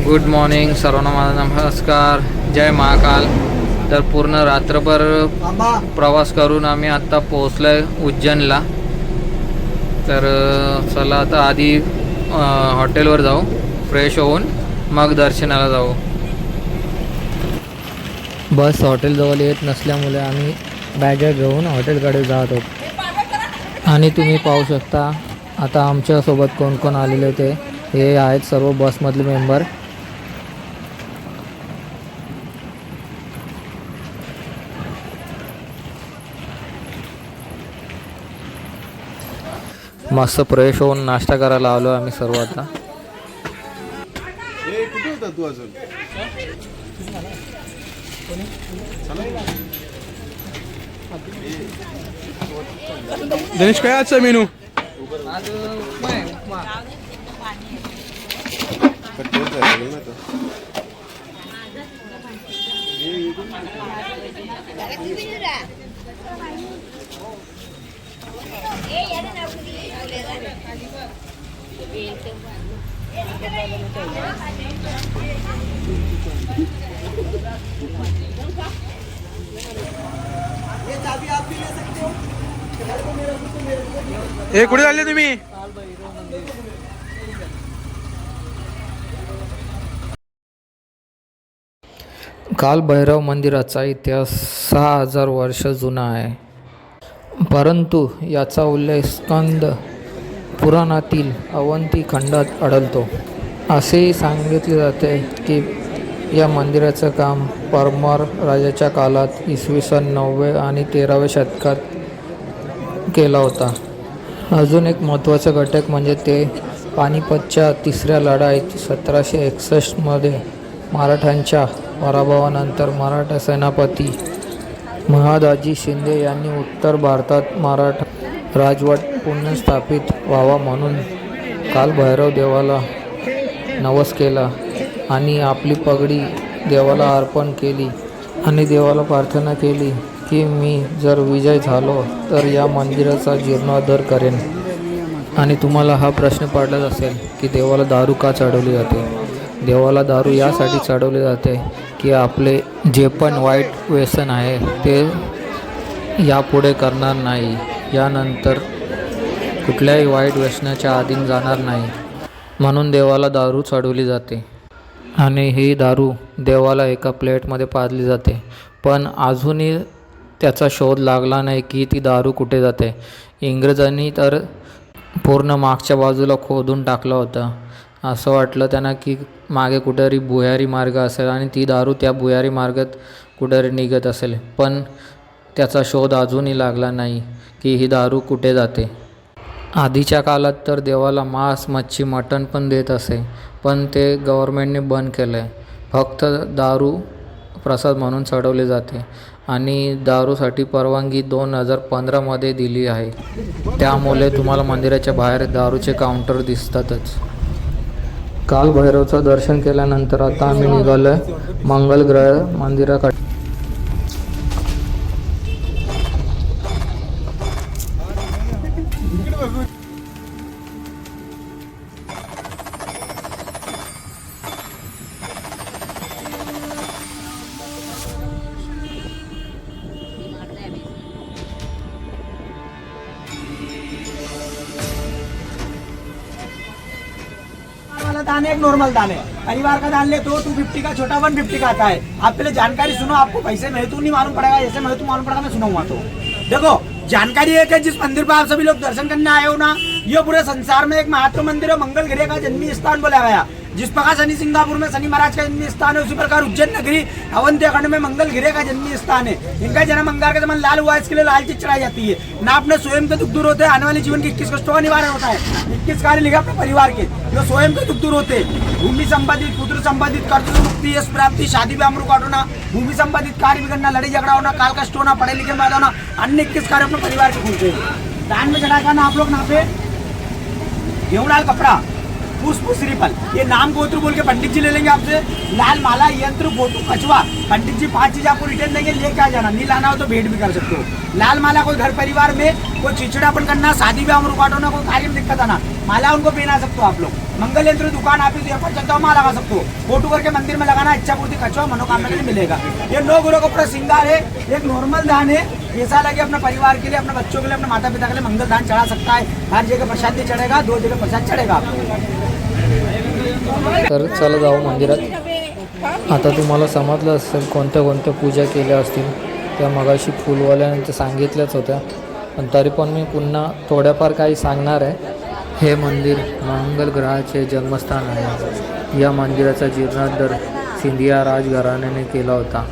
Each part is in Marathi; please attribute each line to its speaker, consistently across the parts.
Speaker 1: गुड मॉर्निंग सर्वांना, माझा नमस्कार. जय महाकाल. तर पूर्ण रात्रभर प्रवास करून आम्ही आत्ता पोहोचलो आहे उज्जैनला. तर चला आता आधी हॉटेलवर जाऊ, फ्रेश होऊन मग दर्शनाला जाऊ. बस हॉटेलजवळ येत नसल्यामुळे आम्ही बॅगा घेऊन हॉटेलकडे जात आहोत. आणि तुम्ही पाहू शकता आता आमच्यासोबत कोण कोण आलेले ते हे आहेत सर्व बसमधले मेंबर. मस्त फ्रेश होऊन नाश्ता करायला आलो आम्ही सर्व आता.
Speaker 2: कुठे होता तू अजून? दिनेश, काय आजचा मेनू? हे कुठे चालले तुम्ही?
Speaker 1: काल भैरव मंदिराचा इतिहास 6000 वर्ष जुना आहे, परंतु याचा उल्लेख स्कंद पुराणातील अवंती खंडात आढळतो. असेही सांगितले जाते की या मंदिराचं काम परमार राजाच्या काळात इसवी सन 9 आणि 13व्या शतकात केला होता. अजून एक महत्त्वाचा घटक म्हणजे ते पानिपतच्या तिसऱ्या लढाईत 1761मध्ये मराठ्यांच्या पराभवानंतर मराठा सेनापती महादाजी शिंदे यांनी उत्तर भारतात मराठा राजवट पुनर्स्थापित व्हावा म्हणून कालभैरव देवाला नवस केला आणि आपली पगडी देवाला अर्पण केली आणि देवाला प्रार्थना केली की मी जर विजय झालो तर या मंदिराचा जीर्णोद्धार करेन. आणि तुम्हाला हा प्रश्न पडलाच असेल की देवाला दारू का चढवली जाते. देवाला दारू यासाठी चढवले जाते की आपले जे पण वाईट व्यसन आहे ते यापुढे करणार नाही, यानंतर कुठल्याही वाईट व्यसनाच्या अधीन जाणार नाही, म्हणून देवाला दारू चढवली जाते. आणि ही दारू देवाला एका प्लेटमध्ये पाजली जाते. पण अजूनही त्याचा शोध लागला नाही की ती दारू कुठे जाते. इंग्रजांनी तर पूर्ण मागच्या बाजूला खोदून टाकलं होतं. असं वाटलं त्यांना की मागे कुठेतरी भुयारी मार्ग असेल आणि ती दारू त्या भुयारी मार्गात कुठेतरी निघत असेल, पण त्याचा शोध अजूनही लागला नाही की ही दारू कुठे जाते. आधीच्या काळात तर देवाला मांस, मच्छी, मटण पण देत असे, पण ते गव्हर्मेंटने बंद केलं आहे. फक्त दारू प्रसाद म्हणून चढवले जाते आणि दारूसाठी परवानगी 2015मध्ये दिली आहे. त्यामुळे तुम्हाला मंदिराच्या बाहेर दारूचे काउंटर दिसतातच. काल भैरवचं दर्शन केल्यानंतर आता आम्ही निघालो आहे मंगल ग्रह मंदिराकडे.
Speaker 3: दाने एक नॉर्मल दाने परिवार का दान ले तो 250 का छोटा 150 का आता है. आप पहले जानकारी सुनो, आपको पैसे में तो नहीं मालूम पड़ेगा, ऐसे में तो मालूम पड़ेगा, मैं सुनाऊंगा. तो देखो जानकारी एक है, जिस मंदिर पर आप सभी लोग दर्शन करने आए हो ना, ये पूरे संसार में एक महत्व मंदिर है. मंगल ग्रह का जन्मी स्थान बोला गया. जिस प्रकार शनि सिंगापुर में शनि महाराज का जन्मी स्थान है, उसी प्रकार उज्जैन नगरी अवंती खंड में मंगल गिरे का जन्मी स्थान है. इनका जन्म अंगार का जन्म लाल हुआ, इसके लिए लाल चीज चढ़ाई जाती है. ना अपने स्वयं के दुख दूर होते हैं, आने वाले जीवन के 21 कष्टों का निवारण होता है. 21 कार्य लिखा अपने परिवार के जो स्वयं के दुख दूर होते हैं. भूमि संपादित, पुत्र संपादित, कर्ज मुक्ति, यश प्राप्ति, शादी ब्याह अमृत काटना, भूमि संपादित कार्य बिगड़ना, लड़ाई झगड़ा होना, काल कष्ट होना, पढ़े लिखे में होना, अन्य 21 कार्य अपने परिवार के खुलते हैं. दान में चढ़ा करना आप लोग ना पे गेहूं लाल कपड़ा पुष्प श्रीफल, ये नाम गोत्र बोल के पंडित जी ले लेंगे आपसे। लाल माला, यंत्र, फोटो, कछुआ, पंडित जी 5 चीज आपको रिटर्न देंगे, लेके आ जाना। नहीं लाना हो तो भेंट भी कर सकते हो। लाल माला कोई घर परिवार में कोई चिड़चिड़ापन करना, शादी ब्याह में रुकावट होना, कोई कार्य में दिक्कत आना, माला उनको पहना सकते हो आप लोग। मंगल यंत्र दुकान आप पर चलता हो, माला लगा सकते हो। फोटो करके मंदिर में लगाना, इच्छा पूर्ति कछुआ मनोकामना के लिए मिलेगा। ये 9 गुरु का पूरा श्रृंगार है। एक नॉर्मल दान है, ऐसा लगे अपने परिवार के लिए, अपने बच्चों के लिए, अपने माता पिता के लिए मंगल दान चढ़ा सकता है। हर जगह प्रसाद भी चढ़ेगा, 2 जगह प्रसाद चढ़ेगा आपको।
Speaker 1: तर चला जाऊ मंदिरात। आता तुम्हाला समजलं असेल कोणत्या कोणत्या पूजा केल्या असतील, त्या मगाशी फुलवाल्याने ते सांगितल्याच होत्या, पण तरी पण मी पुन्हा थोड्याफार काही सांगणार आहे। हे मंदिर मंगल ग्रहाचे जन्मस्थान आहे। या मंदिराचा जीर्णोद्धार सिंधिया राजघराण्याने केला होता।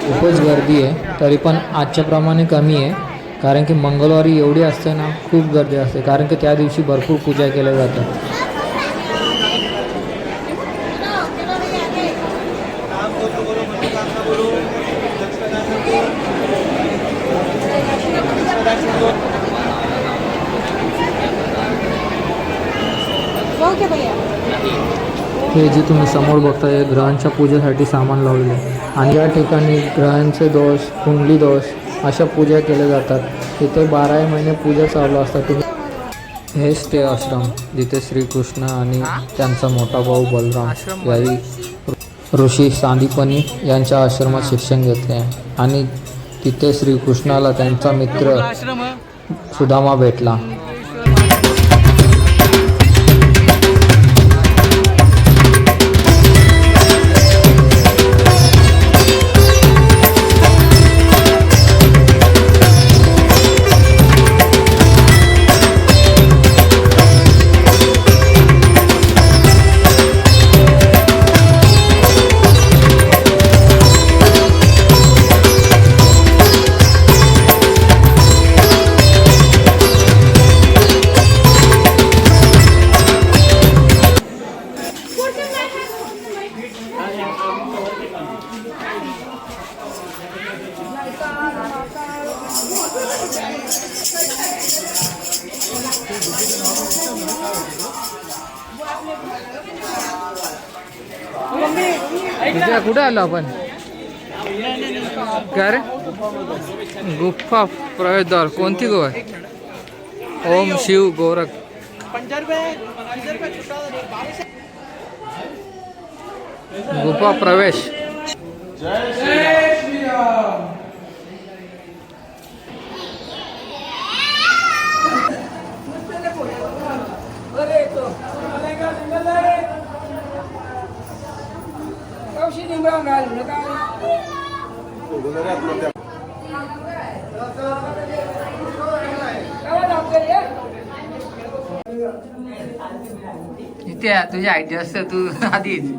Speaker 1: खूपच गर्दी आहे, तरी पण आजच्याप्रमाणे कमी आहे, कारण की मंगळवारी एवढी असते ना, खूप गर्दी असते, कारण की त्या दिवशी भरपूर पूजा केल्या जातात। हे जे तुम्ही समोर बघताय हे ग्रहांच्या पूजेसाठी सामान लावलेले आहे, आणि या ठिकाणी ग्रहांचे दोष, कुंडली दोष अशा पूजा केल्या जातात। इथे 12 महिने पूजा चालू असतात। तुम्ही हेच ते आश्रम जिथे श्रीकृष्ण आणि त्यांचा मोठा भाऊ बलराम याही ऋषी सांदीपनी यांच्या आश्रमात शिक्षण घेतले आहे, आणि तिथे श्रीकृष्णाला त्यांचा मित्र सुदामा भेटला। कुठे आलो आपण? काय रे? गुफा प्रवेशद्वार कोणती गो आहे? ओम शिव गोरख। गुफा प्रवेश। इथे तुझी आयडिया असते तू आधीच।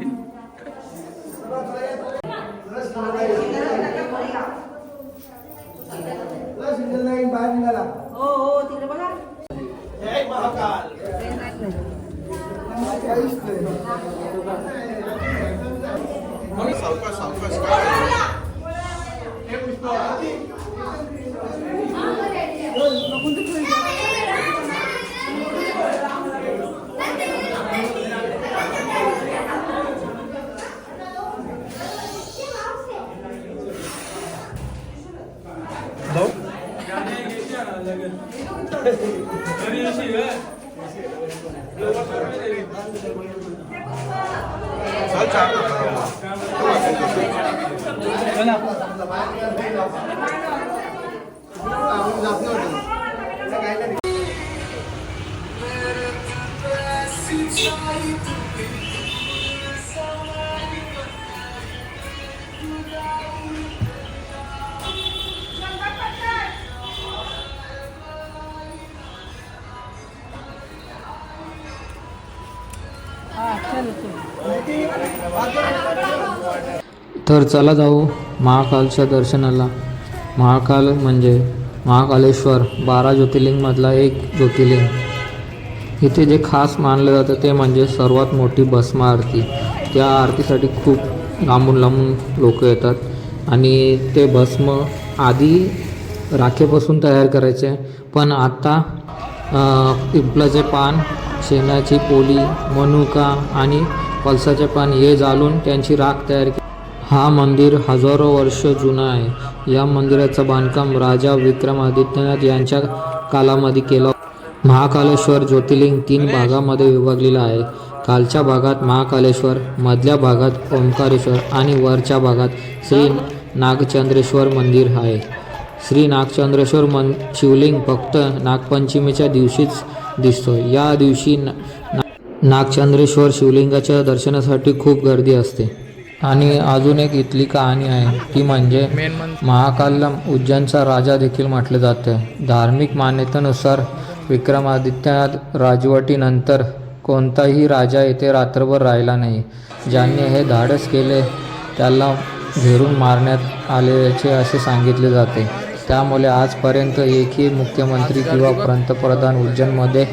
Speaker 1: तर चला जाऊ महाकालच्या दर्शनाला। महाकाल म्हणजे महाकालेश्वर 12 ज्योतिर्लिंगमधला एक ज्योतिर्लिंग। इथे जे खास मानलं जातं ते म्हणजे सर्वात मोठी भस्म आरती। त्या आरतीसाठी खूप लांबून लांबून लोक येतात, आणि ते भस्म आधी राखेपासून तयार करायचे. पण आता पिंपळाचे पान, शेणाची पोली, मनुका आणि पळसाचे पान हे जाळून त्यांची राख तयार केली. हा मंदिर हजारो वर्ष जुना आहे. या मंदिराचं बांधकाम राजा विक्रमादित्यनाथ यांच्या कालामध्ये केलं. महाकालेश्वर ज्योतिर्लिंग 3 भागामध्ये विभागलेलं आहे. खालच्या भागात महाकालेश्वर, मधल्या भागात ओंकारेश्वर आणि वरच्या भागात श्री नागचंद्रेश्वर मंदिर आहे. श्री नागचंद्रेश्वर शिवलिंग फक्त नागपंचमीच्या दिवशीच दिसतो. या दिवशी नागचंद्रेश्वर शिवलिंगाच्या दर्शनासाठी खूप गर्दी असते. आणि अजून एक इथली कहाणी आहे, ती म्हणजे महाकालला उज्जैनचा राजा देखील म्हटले जाते. धार्मिक मान्यतेनुसार विक्रमादित्य राजवटीनंतर कोणताही राजा येथे रात्रभर राहिला नाही. ज्यांनी हे धाडस केले त्याला घेरून मारण्यात आल्याचे असे सांगितले जाते. त्यामुळे आजपर्यंत एकही मुख्यमंत्री किंवा पंतप्रधान उज्जैनमध्ये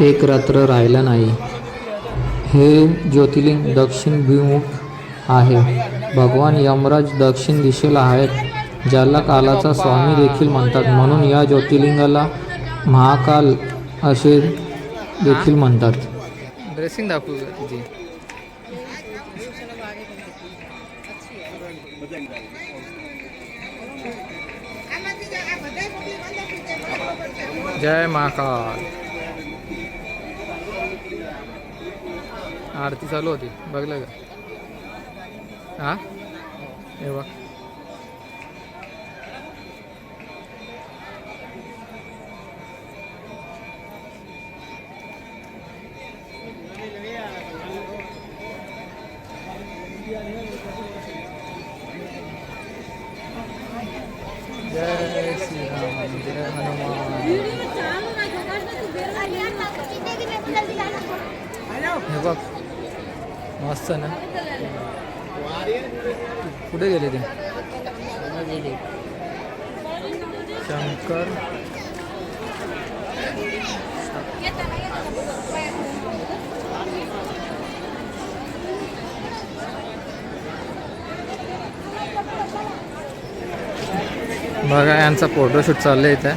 Speaker 1: एक रात्र राहिला नाही. हे ज्योतिर्लिंग दक्षिणाभिमुख आहे. भगवान यमराज दक्षिण दिशेला आहेत, ज्याला कालाचा स्वामी देखील म्हणतात. म्हणून या ज्योतिर्लिंगाला महाकाल असे देखील म्हणतात.
Speaker 4: ड्रेसिंग दाखवू तुझी. जय महाकाल. आरती चालू होती, बघलं का? हा हे बघ. जय श्रीराम, जय हनुमान. हे बघ मस्त ना. कुठे गेले ते शंकर? बघा यांचा फोटोशूट चाललंय इथे.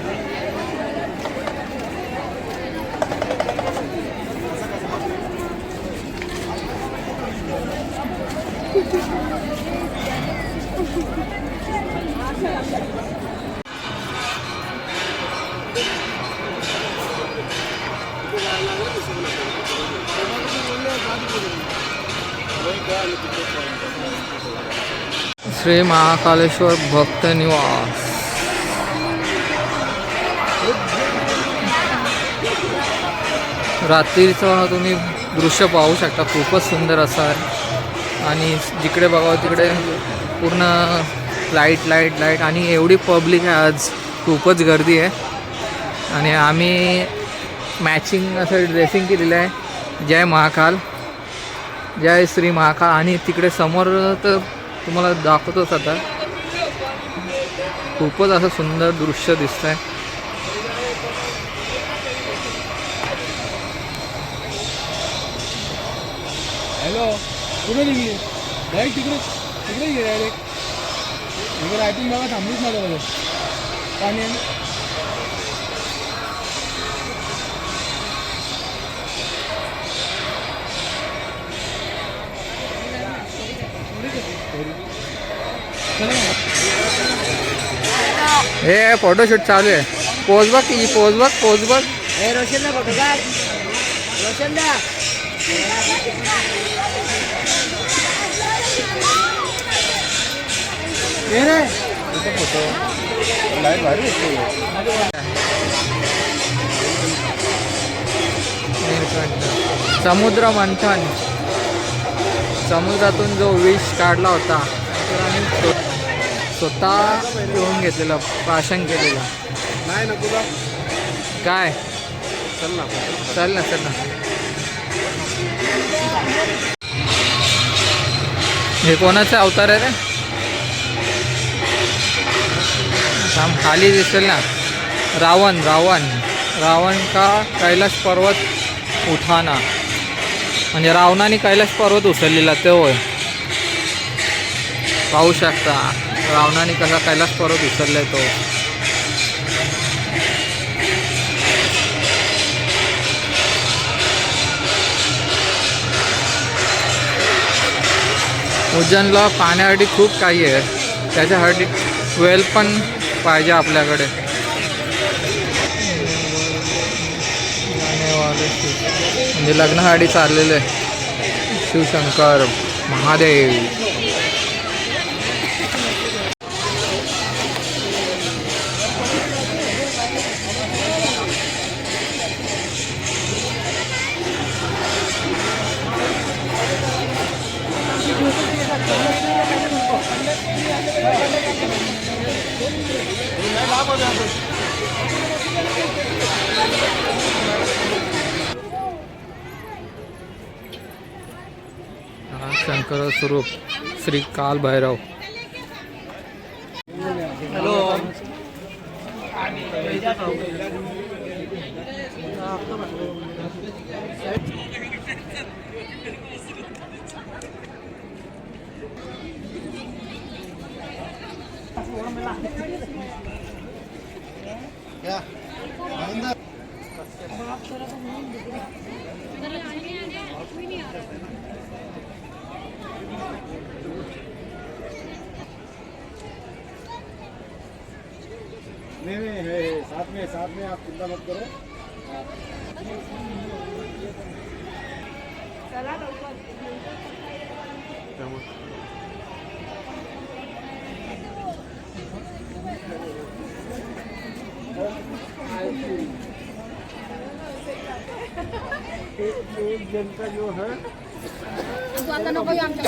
Speaker 4: श्री महाकालेश्वर भक्त निवास. रात्रीचं तुम्ही दृश्य पाहू शकता, खूपच सुंदर असं आहे. आणि जिकडे बघावं तिकडे पूर्ण लाईट लाईट लाईट. आणि एवढी पब्लिक आहे आज, खूपच गर्दी आहे. आणि आम्ही मॅचिंग असं ड्रेसिंग केलेलं आहे. जय महाकाल, जय श्री महाकाल. आणि तिकडे समोर तर तुम्हाला दाखवतोच आता, खूपच असं सुंदर दृश्य दिसत आहे.
Speaker 2: हॅलो, कुठे निघली? डायरेक्ट तिकडे तिकडे गे डायरेक्ट. इकडे रायटिंग बाबा थांबलीच ना बघा. पाणी
Speaker 4: हे फोटोशूट चालू आहे. पोज बघ की, पोज बघ, पोज बघ.
Speaker 3: रोशन फोटो का रोशन दा.
Speaker 2: फोटो लाईट भारी दिसते.
Speaker 4: समुद्र मंथन, समुद्रातून जो विष काढला होता तर आम्ही स्वतः घेऊन घेतलेलं, प्राशन केलेलं.
Speaker 2: नाही ना तुला
Speaker 4: काय
Speaker 2: चल ना,
Speaker 4: चल ना चल ना. हे कोणाचा अवतार आहे रे? खाली दिसेल ना, रावण. रावण रावण का कैलाश पर्वत उठाना, म्हणजे रावणाने कैलाश पर्वत उचललेला तो होय. पाहू शकता रावणाने कसा कैलाश पर्वत उचललाय तो. उज्जैनला पाण्यासाठी खूप काही आहे, त्याच्यासाठी वेल पण पाहिजे आपल्याकडे. म्हणजे लग्नासाठी चाललेलं आहे. शिवशंकर महादेव. शंकर स्वरूप श्री काल भैरव.
Speaker 2: नहीं साथ में आप चिंता मत करो. एक जन का जो है
Speaker 5: आता नको आमच्या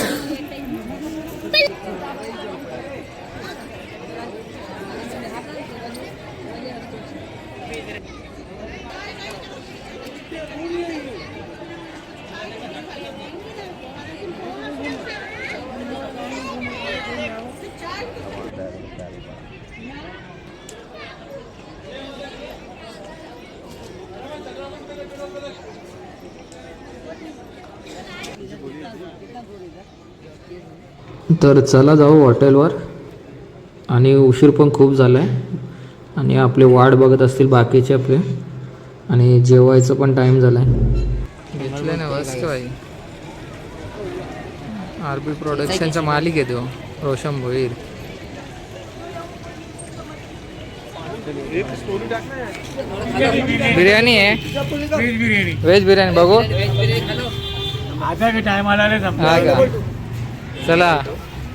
Speaker 1: तर चला जाऊ हॉटेलवर. आणि उशीर पण खूप झाला आहे आणि आपले वाट बघत असतील बाकीचे आपले. आणि जेवायचं पण टाईम झाला आहे.
Speaker 4: घेतले ना मस्त भाई. RB प्रोडक्शनचा मालिक आहे तो रोशन भोईर. बिर्याणी आहे, व्हेज बिर्याणी बघू.
Speaker 2: आता के टाइम आला रे
Speaker 4: हा का, चला.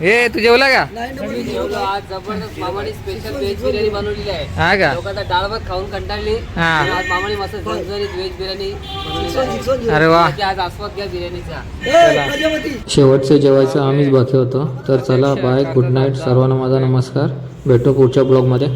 Speaker 4: हे तू जेवला का?
Speaker 6: आज जबरदस्त मामाने स्पेशल व्हेज बिर्याणी बनवलेली आहे.
Speaker 4: हा का,
Speaker 6: लोकांना डाळ भात खाऊन कंटाळली.
Speaker 4: हा.
Speaker 6: आज मामाने मस्त झणझणीत व्हेज बिर्याणी बनवलेली आहे.
Speaker 4: अरे वा.
Speaker 6: त्याची आज आस्वाद घ्या बिर्याणीचा.
Speaker 1: शेवटचं जेवायचं आम्हीच बाकी होतो. तर चला बाय, गुड नाईट सर्वांना माझा नमस्कार. भेटू पुढच्या ब्लॉगमध्ये.